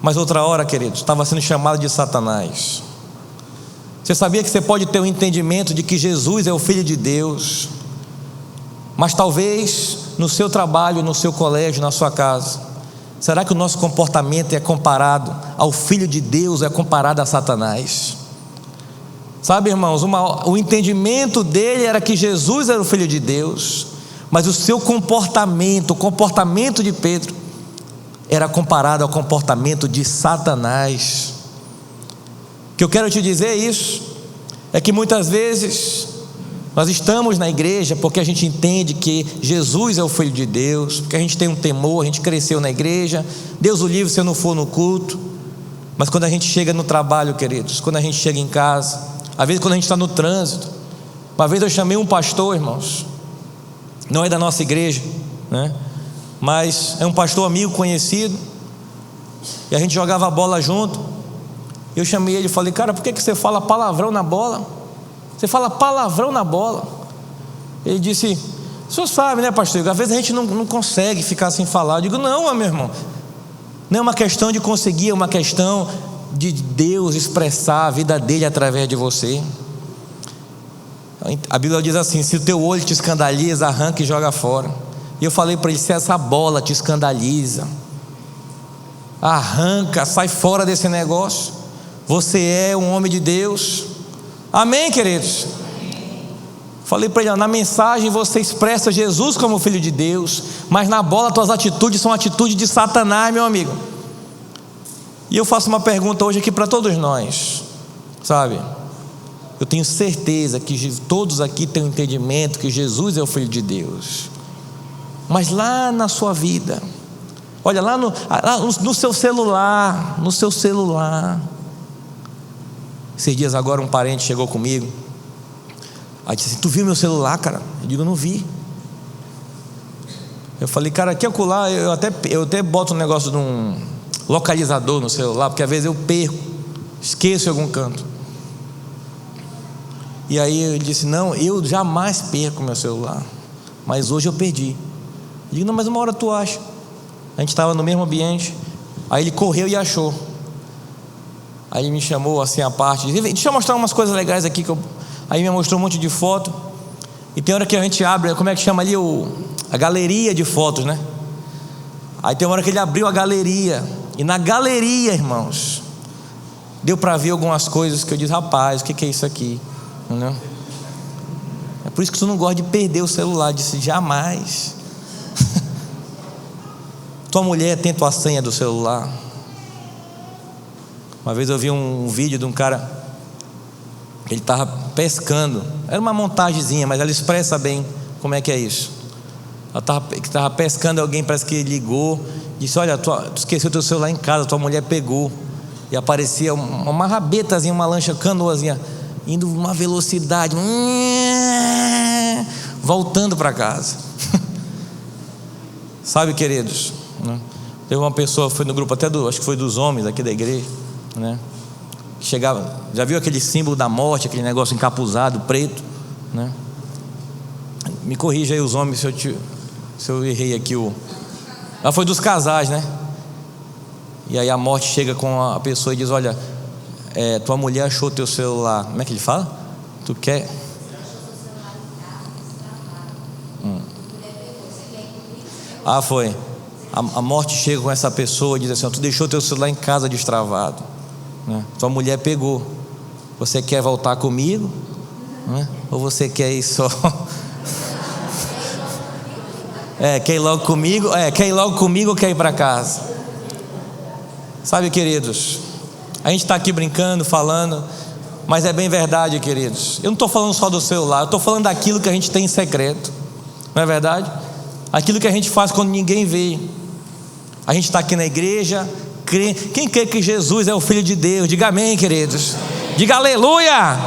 mas outra hora, queridos, estava sendo chamado de Satanás. Você sabia que você pode ter um entendimento de que Jesus é o Filho de Deus, mas talvez no seu trabalho, no seu colégio, na sua casa, será que o nosso comportamento é comparado ao Filho de Deus, é comparado a Satanás? Sabe, irmãos, o entendimento dele era que Jesus era o Filho de Deus, mas o seu comportamento, o comportamento de Pedro, era comparado ao comportamento de Satanás. O que eu quero te dizer é que muitas vezes nós estamos na igreja porque a gente entende que Jesus é o Filho de Deus, porque a gente tem um temor, a gente cresceu na igreja, Deus o livre se eu não for no culto. Mas quando a gente chega no trabalho, queridos, quando a gente chega em casa, às vezes quando a gente está no trânsito, uma vez eu chamei um pastor, irmãos, não é da nossa igreja, né? Mas é um pastor amigo, conhecido, e a gente jogava bola junto. Eu chamei ele e falei: cara, por que você fala palavrão na bola? Você fala palavrão na bola. Ele disse: O senhor sabe, né, pastor? Às vezes a gente não consegue ficar sem falar. Eu digo, não, meu irmão, não é uma questão de conseguir, é uma questão de Deus expressar a vida dele através de você. A Bíblia diz assim: se o teu olho te escandaliza, arranca e joga fora. E eu falei para ele: se essa bola te escandaliza, arranca, sai fora desse negócio. Você é um homem de Deus. Amém, queridos? Falei para ele: na mensagem você expressa Jesus como filho de Deus, mas na bola tuas atitudes são atitudes de Satanás, meu amigo. E eu faço uma pergunta hoje aqui para todos nós, sabe? Eu tenho certeza que todos aqui têm um entendimento que Jesus é o filho de Deus. Mas lá na sua vida, olha, lá no seu celular, esses dias agora um parente chegou comigo, aí disse assim: tu viu meu celular, cara? Eu digo: não vi. Eu falei: cara, aqui acolá, eu até boto um negócio de um localizador no celular, porque às vezes eu perco, esqueço em algum canto. E aí ele disse: não, eu jamais perco meu celular, mas hoje eu perdi. Eu digo: não, mas uma hora tu acha. A gente estava no mesmo ambiente, aí ele correu e achou. Aí ele me chamou assim à parte, disse: deixa eu mostrar umas coisas legais aqui. Aí me mostrou um monte de foto. E tem hora que a gente abre, como é que chama ali? A galeria de fotos, né? Aí tem uma hora que ele abriu a galeria, e na galeria, irmãos, deu para ver algumas coisas que eu disse: rapaz, o que é isso aqui? Não? É por isso que tu não gosta de perder o celular. Eu disse: jamais. Tua mulher tem tua senha do celular. Uma vez eu vi um vídeo de um cara, ele estava pescando, era uma montagenzinha, mas ela expressa bem como é que é isso. Ela estava pescando, alguém parece que ligou, disse: olha, tu esqueceu teu celular em casa, tua mulher pegou. E aparecia uma rabetazinha, uma lancha, canoazinha, indo uma velocidade, voltando para casa. Sabe, queridos, né? Teve uma pessoa, foi no grupo até acho que foi dos homens aqui da igreja, né? Chegava, já viu aquele símbolo da morte, aquele negócio encapuzado, preto, né? Me corrija aí os homens se eu errei aqui foi dos casais, né? E aí a morte chega com a pessoa e diz: olha, tua mulher achou teu celular. Como é que ele fala? Tu quer? Foi. A morte chega com essa pessoa e diz assim: tu deixou teu celular em casa destravado, né? Tua mulher pegou. Você quer voltar comigo, né? Ou você quer ir só? Quer ir logo comigo? Quer ir logo comigo ou quer ir para casa? Sabe, queridos, a gente está aqui brincando, falando, mas é bem verdade, queridos. Eu não estou falando só do celular, eu estou falando daquilo que a gente tem em secreto, não é verdade? Aquilo que a gente faz quando ninguém vê. A gente está aqui na igreja, quem crê que Jesus é o Filho de Deus? Diga amém, queridos. Diga aleluia.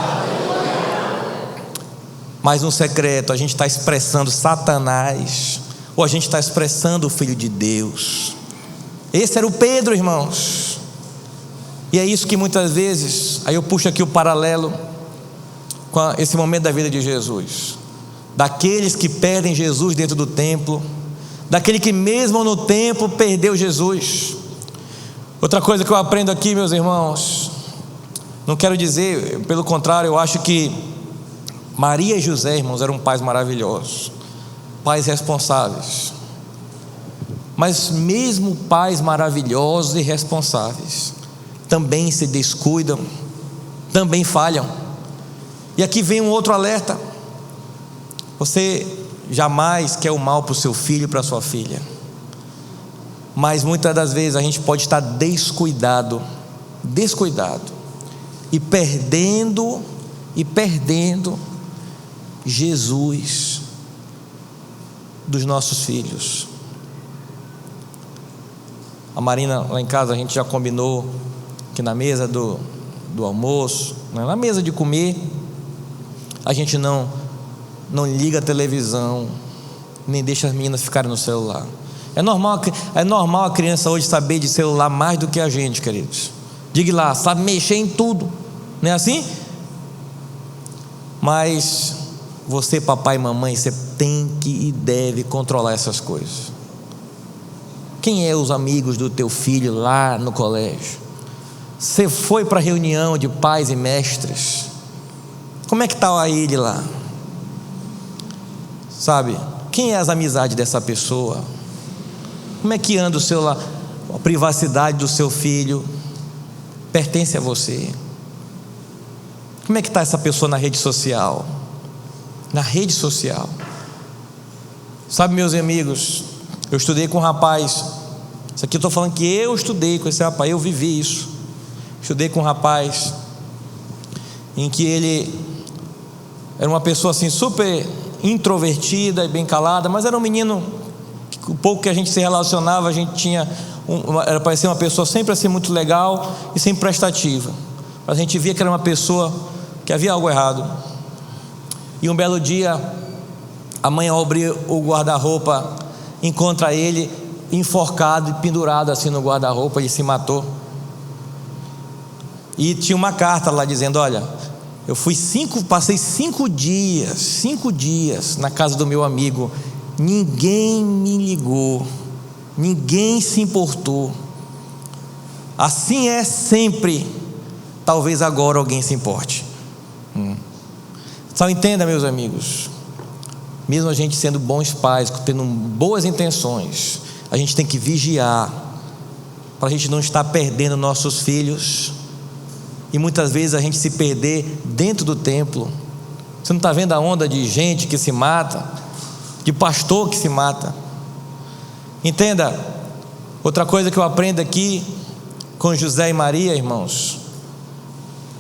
Mas no secreto a gente está expressando Satanás, ou a gente está expressando o Filho de Deus. Esse era o Pedro, irmãos. E é isso que muitas vezes, aí eu puxo aqui o paralelo com esse momento da vida de Jesus, daqueles que perdem Jesus dentro do templo, daquele que mesmo no templo perdeu Jesus. Outra coisa que eu aprendo aqui, meus irmãos, não quero dizer, pelo contrário, eu acho que Maria e José, irmãos, eram pais maravilhosos, pais responsáveis. Mas mesmo pais maravilhosos e responsáveis também se descuidam, também falham. E aqui vem um outro alerta: você jamais quer o mal para o seu filho e para a sua filha, mas muitas das vezes a gente pode estar descuidado e perdendo Jesus dos nossos filhos. A Marina lá em casa, a gente já combinou que na mesa do almoço, na mesa de comer, a gente não liga a televisão, nem deixa as meninas ficarem no celular. É normal a criança hoje saber de celular mais do que a gente, queridos. Diga lá, sabe mexer em tudo, não é assim? Mas você, papai e mamãe, você tem que e deve controlar essas coisas. Quem é os amigos do teu filho lá no colégio? Você foi para a reunião de pais e mestres? Como é que está ele lá? Sabe? Quem é as amizades dessa pessoa? Como é que anda a privacidade do seu filho? Pertence a você. Como é que está essa pessoa na rede social? Na rede social. Sabe, meus amigos, eu estudei com um rapaz. Isso aqui eu estou falando que eu estudei com esse rapaz, eu vivi isso. Estudei com um rapaz em que ele era uma pessoa assim super introvertida e bem calada, mas era um menino que, o pouco que a gente se relacionava, a gente tinha parecia uma pessoa sempre assim muito legal e sempre prestativa. A gente via que era uma pessoa que havia algo errado. E um belo dia, a mãe, ao abrir o guarda-roupa, encontra ele enforcado e pendurado assim no guarda-roupa. Ele se matou. E tinha uma carta lá dizendo: olha, passei 5 dias na casa do meu amigo, ninguém me ligou, ninguém se importou. Assim é sempre, talvez agora alguém se importe. Só entenda, meus amigos, mesmo a gente sendo bons pais, tendo boas intenções, a gente tem que vigiar para a gente não estar perdendo nossos filhos. E muitas vezes a gente se perder dentro do templo. Você não está vendo a onda de gente que se mata, de pastor que se mata? Entenda, outra coisa que eu aprendo aqui com José e Maria, irmãos,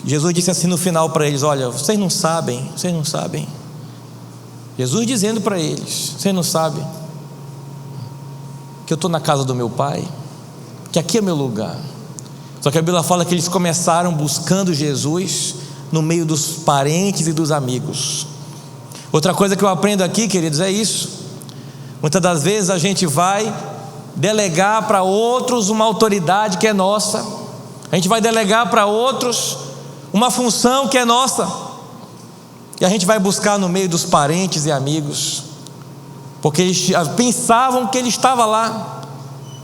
Jesus disse assim no final para eles: olha, vocês não sabem. Jesus dizendo para eles: vocês não sabem que eu estou na casa do meu pai, que aqui é meu lugar. Só que a Bíblia fala que eles começaram buscando Jesus no meio dos parentes e dos amigos. Outra coisa que eu aprendo aqui, queridos, é isso. Muitas das vezes a gente vai delegar para outros uma autoridade que é nossa. A gente vai delegar para outros uma função que é nossa. E a gente vai buscar no meio dos parentes e amigos, porque eles pensavam que ele estava lá.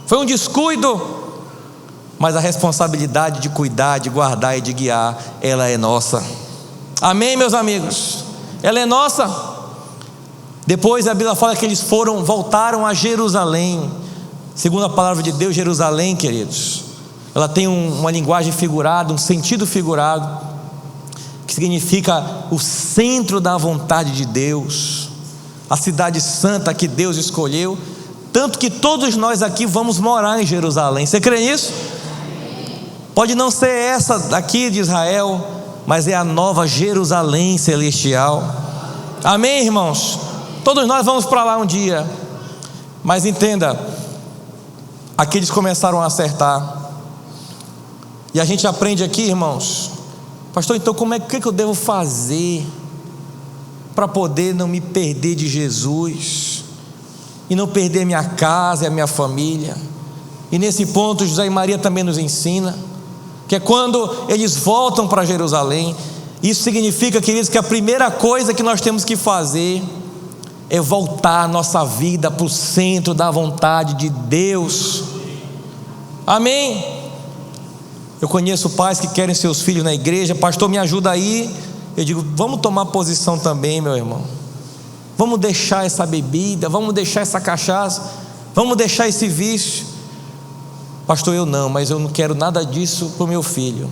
Foi um descuido. Mas a responsabilidade de cuidar, de guardar e de guiar, ela é nossa. Amém, meus amigos? Ela é nossa. Depois a Bíblia fala que eles voltaram a Jerusalém. Segundo a palavra de Deus, Jerusalém, queridos, ela tem uma linguagem figurada, um sentido figurado, que significa o centro da vontade de Deus, a cidade santa que Deus escolheu. Tanto que todos nós aqui vamos morar em Jerusalém. Você crê nisso? Pode não ser essa daqui de Israel, mas é a nova Jerusalém celestial. Amém, irmãos? Todos nós vamos para lá um dia. Mas entenda, aqui eles começaram a acertar. E a gente aprende aqui, irmãos: pastor, então como é que eu devo fazer para poder não me perder de Jesus e não perder minha casa e a minha família? E nesse ponto José e Maria também nos ensina que é quando eles voltam para Jerusalém, isso significa, queridos, que a primeira coisa que nós temos que fazer é voltar a nossa vida para o centro da vontade de Deus. Amém? Eu conheço pais que querem seus filhos na igreja: pastor, me ajuda aí. Eu digo: vamos tomar posição também, meu irmão. Vamos deixar essa bebida, vamos deixar essa cachaça, vamos deixar esse vício. Pastor, mas eu não quero nada disso para o meu filho.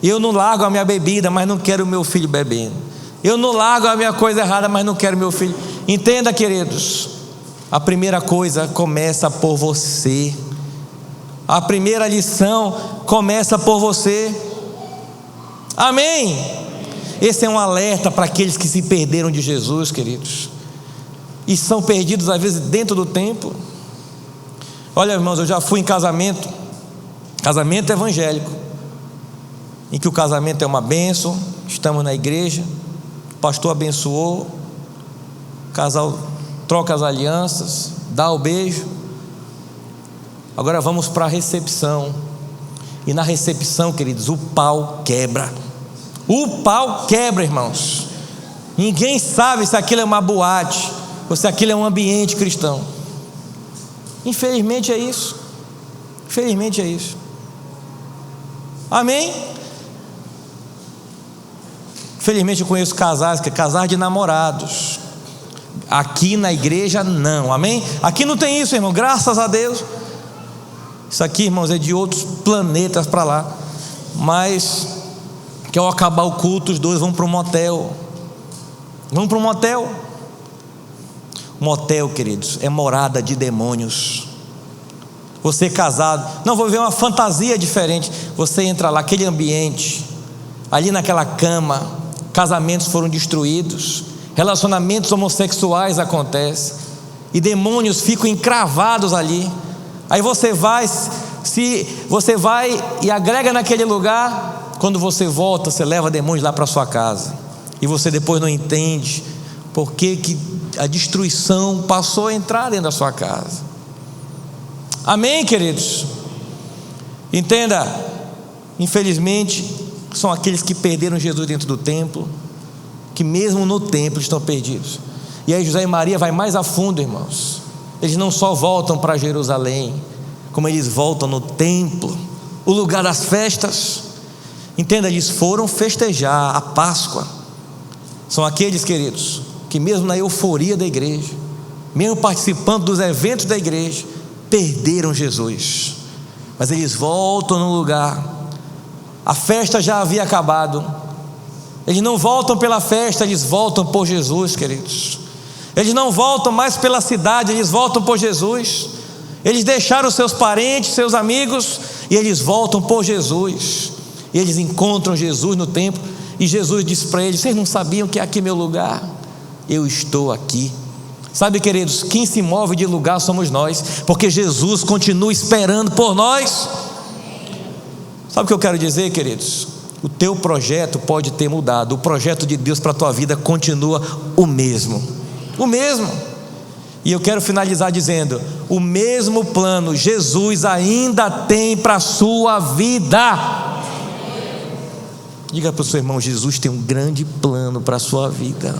Eu não largo a minha bebida, mas não quero o meu filho bebendo. Eu não largo a minha coisa errada, mas não quero meu filho. Entenda, queridos, a primeira coisa começa por você. A primeira lição começa por você. Amém? Esse é um alerta para aqueles que se perderam de Jesus, queridos, e são perdidos às vezes dentro do templo. Olha, irmãos, eu já fui em casamento evangélico, em que o casamento é uma bênção. Estamos na igreja, o pastor abençoou, o casal troca as alianças, dá o beijo. Agora vamos para a recepção. E na recepção, queridos, o pau quebra. O pau quebra, irmãos. Ninguém sabe se aquilo é uma boate ou se aquilo é um ambiente cristão. Infelizmente é isso. Infelizmente é isso. Amém? Infelizmente eu conheço casais de namorados. Aqui na igreja não, amém? Aqui não tem isso, irmão, graças a Deus. Isso aqui, irmãos, é de outros planetas para lá. Mas que ao acabar o culto, os dois vão para um motel. Vão para um motel. Motel, queridos, é morada de demônios. Você casado, não, vou ver uma fantasia diferente. Você entra lá, aquele ambiente, ali naquela cama, casamentos foram destruídos, relacionamentos homossexuais acontecem, e demônios ficam encravados ali. Aí você vai e agrega naquele lugar. Quando você volta, você leva demônios lá para sua casa, e você depois não entende por que a destruição passou a entrar dentro da sua casa. Amém, queridos? Entenda, infelizmente são aqueles que perderam Jesus dentro do templo, que mesmo no templo estão perdidos. E aí José e Maria vai mais a fundo, irmãos. Eles não só voltam para Jerusalém, como eles voltam no templo, o lugar das festas. Entenda, eles foram festejar a Páscoa. São aqueles, queridos, que mesmo na euforia da igreja, mesmo participando dos eventos da igreja, perderam Jesus. Mas eles voltam no lugar. A festa já havia acabado. Eles não voltam pela festa, eles voltam por Jesus, queridos. Eles não voltam mais pela cidade, eles voltam por Jesus. Eles deixaram seus parentes, seus amigos, e eles voltam por Jesus. E eles encontram Jesus no templo, e Jesus diz para eles: vocês não sabiam que é aqui meu lugar? Eu estou aqui. Sabe, queridos, quem se move de lugar somos nós, porque Jesus continua esperando por nós. Sabe o que eu quero dizer, queridos? O teu projeto pode ter mudado, o projeto de Deus para a tua vida continua o mesmo. O mesmo. E eu quero finalizar dizendo: o mesmo plano Jesus ainda tem para a sua vida. Diga para o seu irmão: Jesus tem um grande plano para a sua vida.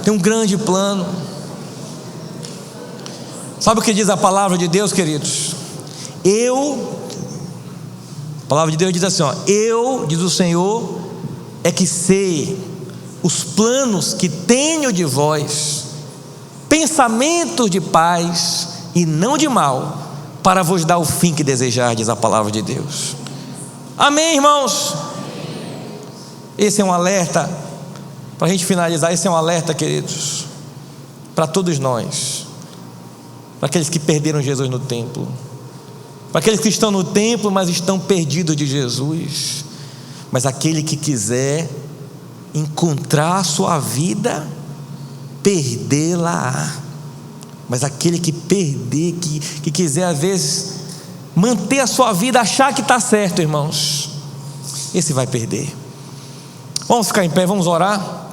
Tem um grande plano. Sabe o que diz a palavra de Deus, queridos? A palavra de Deus diz assim, eu, diz o Senhor, é que sei os planos que tenho de vós, pensamentos de paz e não de mal, para vos dar o fim que desejar, diz a palavra de Deus. Amém, irmãos? Esse é um alerta, para a gente finalizar, esse é um alerta, queridos, para todos nós, para aqueles que perderam Jesus no templo, para aqueles que estão no templo, mas estão perdidos de Jesus. Mas aquele que quiser encontrar a sua vida, perdê-la. Mas aquele que perder, que quiser às vezes manter a sua vida, achar que está certo, irmãos, esse vai perder. Vamos ficar em pé, vamos orar.